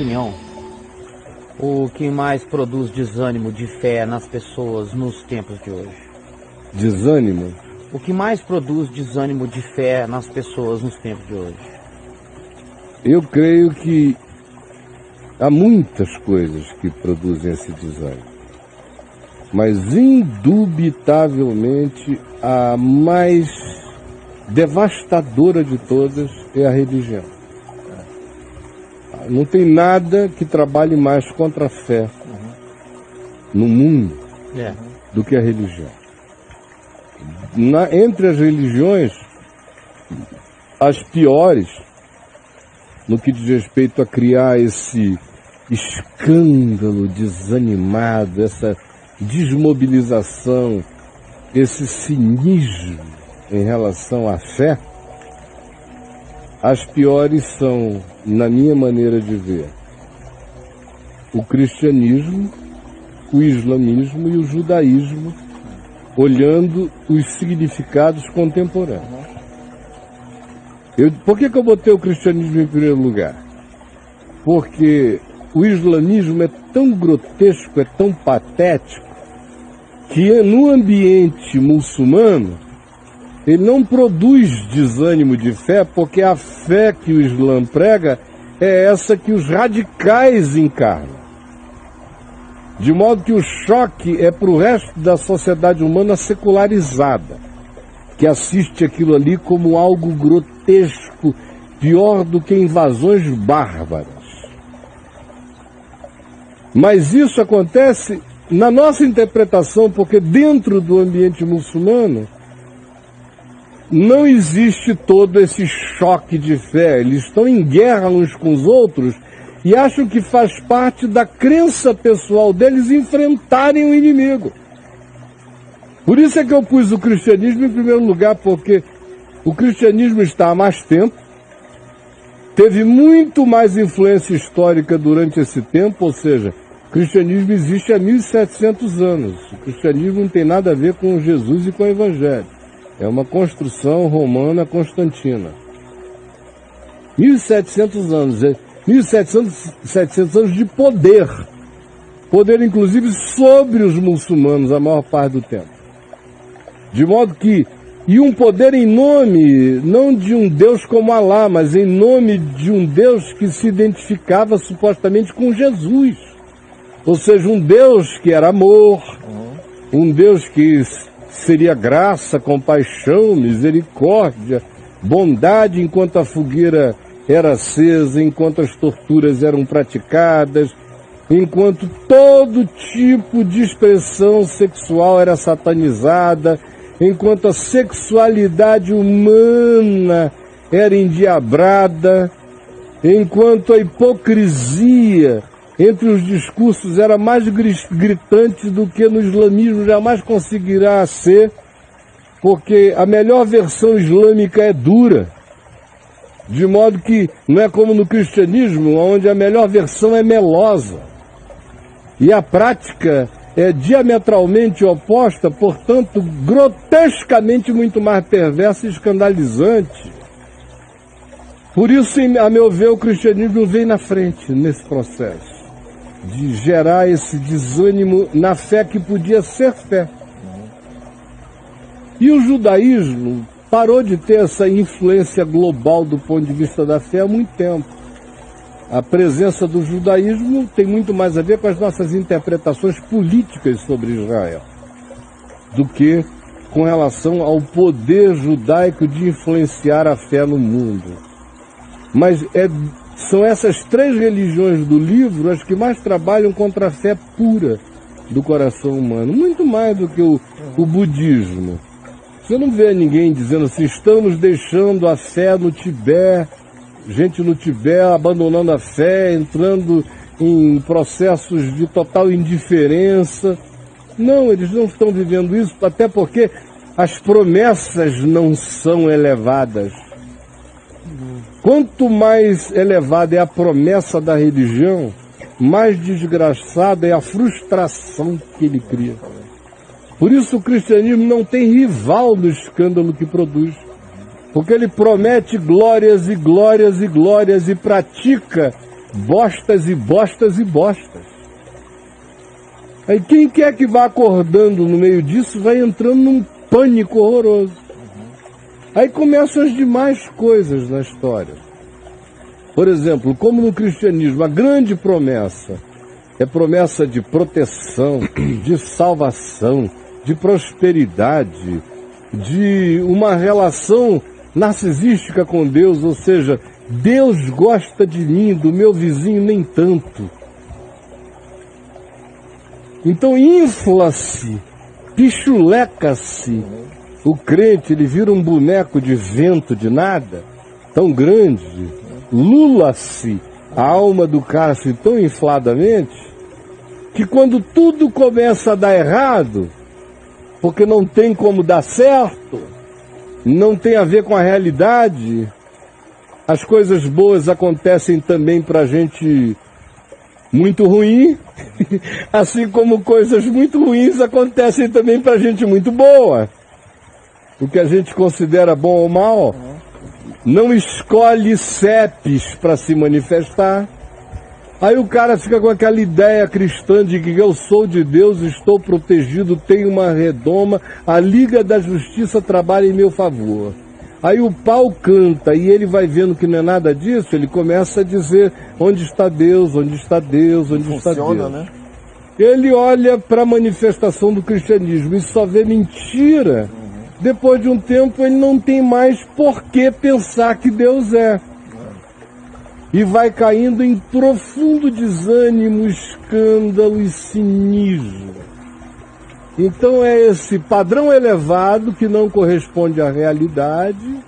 opinião, o que mais produz desânimo de fé nas pessoas nos tempos de hoje? Desânimo? O que mais produz desânimo de fé nas pessoas nos tempos de hoje? Eu creio que há muitas coisas que produzem esse desânimo. Mas, indubitavelmente, a mais devastadora de todas é a religião. Não tem nada que trabalhe mais contra a fé no mundo do que a religião. Entre as religiões, as piores, no que diz respeito a criar esse escândalo desanimado, essa desmobilização, esse cinismo em relação à fé, as piores são, na minha maneira de ver, o cristianismo, o islamismo e o judaísmo, olhando os significados contemporâneos. Por que eu botei o cristianismo em primeiro lugar? Porque o islamismo é tão grotesco, é tão patético, que no ambiente muçulmano, ele não produz desânimo de fé, porque a fé que o Islã prega é essa que os radicais encarnam. De modo que o choque é para o resto da sociedade humana secularizada, que assiste aquilo ali como algo grotesco, pior do que invasões bárbaras. Mas isso acontece na nossa interpretação, porque dentro do ambiente muçulmano não existe todo esse choque de fé. Eles estão em guerra uns com os outros e acham que faz parte da crença pessoal deles enfrentarem o inimigo. Por isso é que eu pus o cristianismo em primeiro lugar, porque o cristianismo está há mais tempo, teve muito mais influência histórica durante esse tempo, ou seja, o cristianismo existe há 1700 anos. O cristianismo não tem nada a ver com Jesus e com o Evangelho. É uma construção romana constantina. 1700 anos, 1700 anos de poder. Poder, inclusive, sobre os muçulmanos a maior parte do tempo. De modo que, e um poder em nome, não de um Deus como Alá, mas em nome de um Deus que se identificava supostamente com Jesus. Ou seja, um Deus que era amor, um Deus que seria graça, compaixão, misericórdia, bondade enquanto a fogueira era acesa, enquanto as torturas eram praticadas, enquanto todo tipo de expressão sexual era satanizada, enquanto a sexualidade humana era endiabrada, enquanto a hipocrisia entre os discursos era mais gritante do que no islamismo jamais conseguirá ser, porque a melhor versão islâmica é dura, de modo que não é como no cristianismo, onde a melhor versão é melosa. E a prática é diametralmente oposta, portanto, grotescamente muito mais perversa e escandalizante. Por isso, a meu ver, o cristianismo vem na frente nesse processo de gerar esse desânimo na fé que podia ser fé. E o judaísmo parou de ter essa influência global do ponto de vista da fé há muito tempo. A presença do judaísmo tem muito mais a ver com as nossas interpretações políticas sobre Israel do que com relação ao poder judaico de influenciar a fé no mundo. Mas são essas três religiões do livro as que mais trabalham contra a fé pura do coração humano, muito mais do que o budismo. Você não vê ninguém dizendo assim, estamos deixando a fé no Tibete, gente no Tibete abandonando a fé, entrando em processos de total indiferença. Não, eles não estão vivendo isso, até porque as promessas não são elevadas. Quanto mais elevada é a promessa da religião, mais desgraçada é a frustração que ele cria. Por isso o cristianismo não tem rival no escândalo que produz. Porque ele promete glórias e glórias e glórias e pratica bostas e bostas e bostas. Aí quem quer que vá acordando no meio disso vai entrando num pânico horroroso. Aí começam as demais coisas na história. Por exemplo, como no cristianismo, a grande promessa é promessa de proteção, de salvação, de prosperidade, de uma relação narcisística com Deus, ou seja, Deus gosta de mim, do meu vizinho nem tanto. Então infla-se, pichuleca-se o crente, ele vira um boneco de vento, de nada, tão grande, lula-se a alma do cara assim, tão infladamente, que quando tudo começa a dar errado, porque não tem como dar certo, não tem a ver com a realidade, as coisas boas acontecem também pra gente muito ruim, assim como coisas muito ruins acontecem também pra gente muito boa. O que a gente considera bom ou mal não escolhe CEPs para se manifestar. Aí o cara fica com aquela ideia cristã de que eu sou de Deus, estou protegido, tenho uma redoma, a Liga da Justiça trabalha em meu favor. Aí o pau canta e ele vai vendo que não é nada disso, ele começa a dizer onde está Deus, onde está Deus, onde está Deus. Né? Ele olha para a manifestação do cristianismo e só vê mentira. Depois de um tempo ele não tem mais por que pensar que Deus é. E vai caindo em profundo desânimo, escândalo e cinismo. Então é esse padrão elevado que não corresponde à realidade,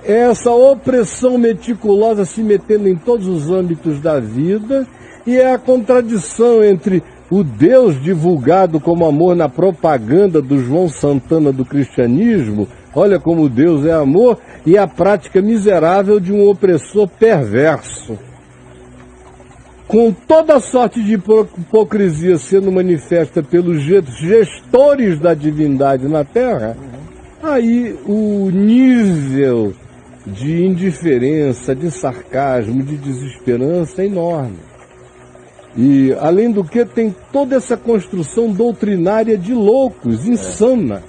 é essa opressão meticulosa se metendo em todos os âmbitos da vida, e é a contradição entre o Deus divulgado como amor na propaganda do João Santana do cristianismo, olha como Deus é amor, e a prática miserável de um opressor perverso. Com toda a sorte de hipocrisia sendo manifesta pelos gestores da divindade na Terra, aí o nível de indiferença, de sarcasmo, de desesperança é enorme. E, além do que, tem toda essa construção doutrinária de loucos, insana.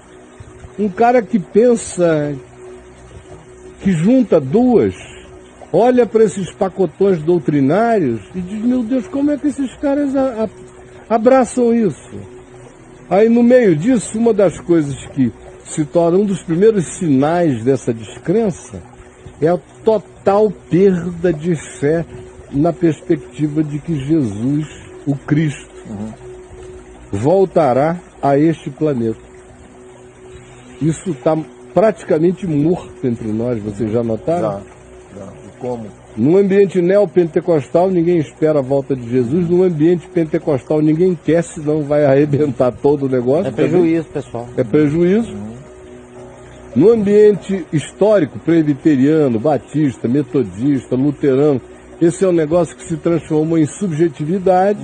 Um cara que pensa, que junta duas, olha para esses pacotões doutrinários e diz, meu Deus, como é que esses caras abraçam isso? Aí no meio disso, uma das coisas que se torna um dos primeiros sinais dessa descrença é a total perda de fé na perspectiva de que Jesus, o Cristo, voltará a este planeta. Isso está praticamente morto entre nós, vocês já notaram? Já. E como? No ambiente neopentecostal, ninguém espera a volta de Jesus. No ambiente pentecostal, ninguém quer, senão vai arrebentar todo o negócio. É prejuízo, pessoal. É prejuízo. No ambiente histórico, presbiteriano, batista, metodista, luterano, esse é um negócio que se transformou em subjetividade.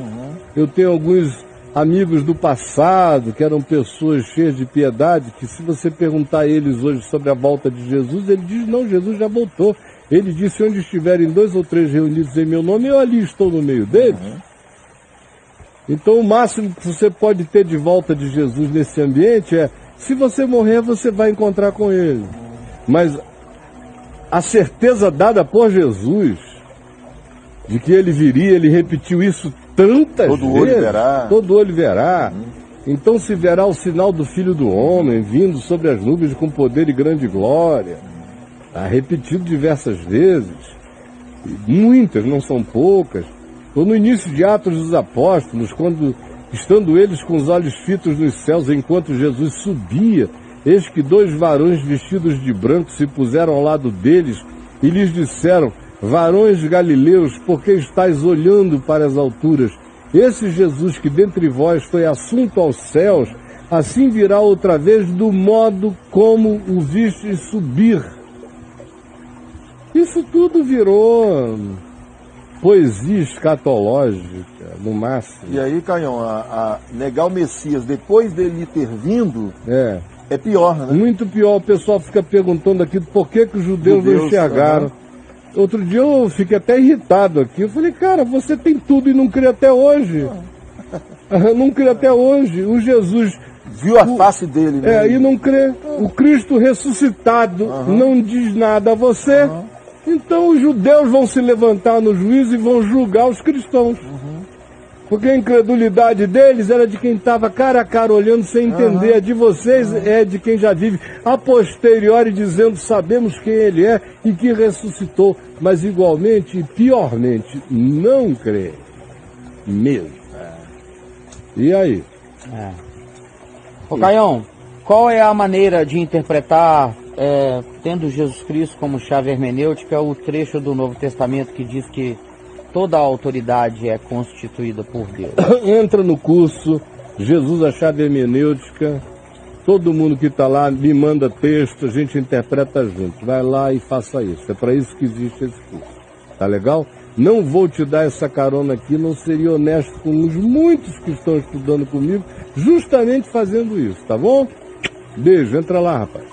Eu tenho alguns amigos do passado, que eram pessoas cheias de piedade, que se você perguntar a eles hoje sobre a volta de Jesus, ele diz, não, Jesus já voltou. Ele disse, onde estiverem 2 ou 3 reunidos em meu nome, eu ali estou no meio deles. Então o máximo que você pode ter de volta de Jesus nesse ambiente é, se você morrer, você vai encontrar com ele. Mas a certeza dada por Jesus, de que ele viria, ele repetiu isso tantas vezes. Todo olho verá. Todo olho verá. Então se verá o sinal do Filho do Homem, vindo sobre as nuvens com poder e grande glória. Está repetido diversas vezes. Muitas, não são poucas. Ou no início de Atos dos Apóstolos, quando, estando eles com os olhos fitos nos céus, enquanto Jesus subia, eis que 2 varões vestidos de branco se puseram ao lado deles e lhes disseram, varões galileus, por que estáis olhando para as alturas? Esse Jesus que dentre vós foi assunto aos céus, assim virá outra vez do modo como o vistes subir. Isso tudo virou poesia escatológica, no máximo. E aí, Caião, a negar o Messias depois dele ter vindo é pior, né? Muito pior. O pessoal fica perguntando aqui por que os judeus não enxergaram. Outro dia eu fiquei até irritado aqui. Eu falei, cara, você tem tudo e não crê até hoje. Não crê até hoje. O Jesus... Viu a face dele, né? e não crê. O Cristo ressuscitado não diz nada a você. Então os judeus vão se levantar no juízo e vão julgar os cristãos. Porque a incredulidade deles era de quem estava cara a cara olhando sem entender. A de vocês é de quem já vive a posteriori dizendo sabemos quem ele é e que ressuscitou. Mas igualmente e piormente não crê mesmo. E aí? Ô Caião, qual é a maneira de interpretar, tendo Jesus Cristo como chave hermenêutica, o trecho do Novo Testamento que diz que toda a autoridade é constituída por Deus? Entra no curso Jesus a chave hermenêutica. Todo mundo que está lá me manda texto, a gente interpreta junto. Vai lá e faça isso. É para isso que existe esse curso. Tá legal? Não vou te dar essa carona aqui, não seria honesto com os muitos que estão estudando comigo, justamente fazendo isso, tá bom? Beijo, entra lá, rapaz.